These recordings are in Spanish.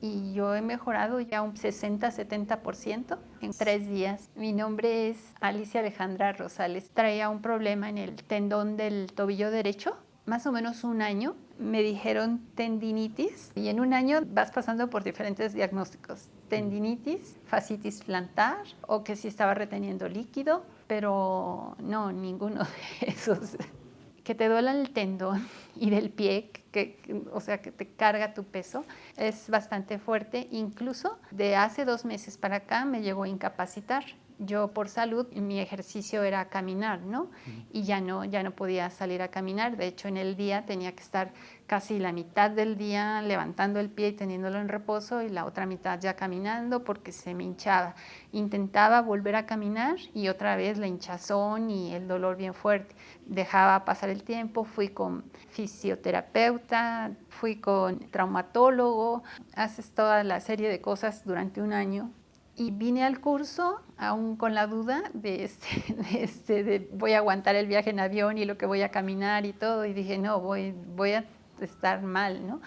y yo he mejorado ya un 60-70% en 3 días. Mi nombre es Alicia Alejandra Rosales. Traía un problema en el tendón del tobillo derecho, más o menos un año. Me dijeron tendinitis y en un año vas pasando por diferentes diagnósticos. Tendinitis, fascitis plantar o que si estaba reteniendo líquido, pero no, ninguno de esos. Que te duela el tendón y del pie, o sea, que te carga tu peso, es bastante fuerte. Incluso de hace 2 meses para acá me llegó a incapacitar. Yo por salud, mi ejercicio era caminar, ¿no? Y ya no podía salir a caminar. De hecho, en el día tenía que estar casi la mitad del día levantando el pie y teniéndolo en reposo y la otra mitad ya caminando porque se me hinchaba. Intentaba volver a caminar y otra vez la hinchazón y el dolor bien fuerte. Dejaba pasar el tiempo, fui con fisioterapeuta, fui con traumatólogo, haces toda la serie de cosas durante un año. Y vine al curso aún con la duda de voy a aguantar el viaje en avión y lo que voy a caminar y todo. Y dije, no, voy a estar mal, ¿no?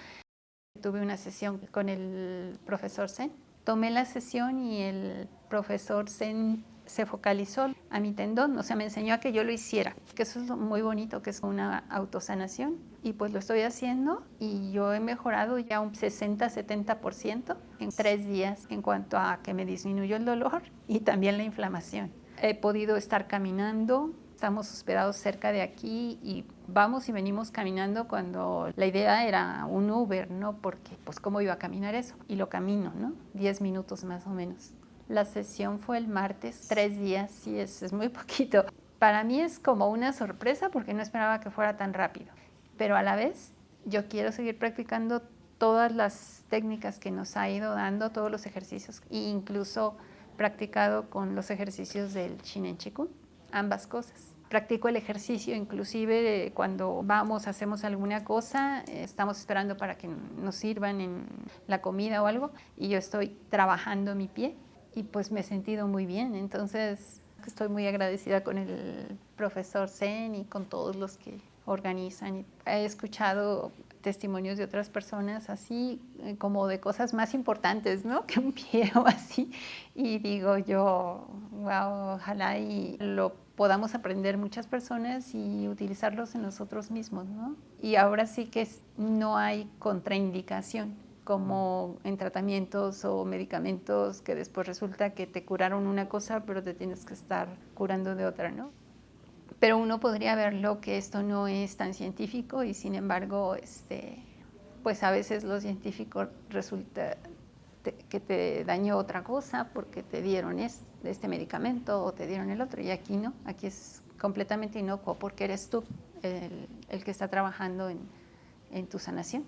Tuve una sesión con el profesor Zen. Tomé la sesión y el profesor Zen se focalizó a mi tendón, o sea, me enseñó a que yo lo hiciera, que eso es muy bonito, que es una autosanación. Y pues lo estoy haciendo y yo he mejorado ya un 60-70% en 3 días en cuanto a que me disminuyó el dolor y también la inflamación. He podido estar caminando. Estamos hospedados cerca de aquí y vamos y venimos caminando cuando la idea era un Uber, ¿no? Porque, pues, ¿cómo iba a caminar eso? Y lo camino, ¿no? 10 minutos más o menos. La sesión fue el martes, 3 días, sí, es muy poquito. Para mí es como una sorpresa porque no esperaba que fuera tan rápido. Pero a la vez, yo quiero seguir practicando todas las técnicas que nos ha ido dando, todos los ejercicios, e incluso practicado con los ejercicios del Shinen Chikun. Ambas cosas. Practico el ejercicio, inclusive cuando vamos, hacemos alguna cosa, estamos esperando para que nos sirvan en la comida o algo, y yo estoy trabajando mi pie y pues me he sentido muy bien. Entonces estoy muy agradecida con el profesor Zen y con todos los que organizan. He escuchado testimonios de otras personas así, como de cosas más importantes, ¿no? Que un pie o así. Y digo yo, wow, ojalá y lo podamos aprender muchas personas y utilizarlos en nosotros mismos, ¿no? Y ahora sí que no hay contraindicación, como en tratamientos o medicamentos que después resulta que te curaron una cosa, pero te tienes que estar curando de otra, ¿no? Pero uno podría verlo que esto no es tan científico y sin embargo, pues a veces lo científico resulta que te dañó otra cosa porque te dieron este medicamento o te dieron el otro, y aquí no, aquí es completamente inocuo porque eres tú el que está trabajando en tu sanación.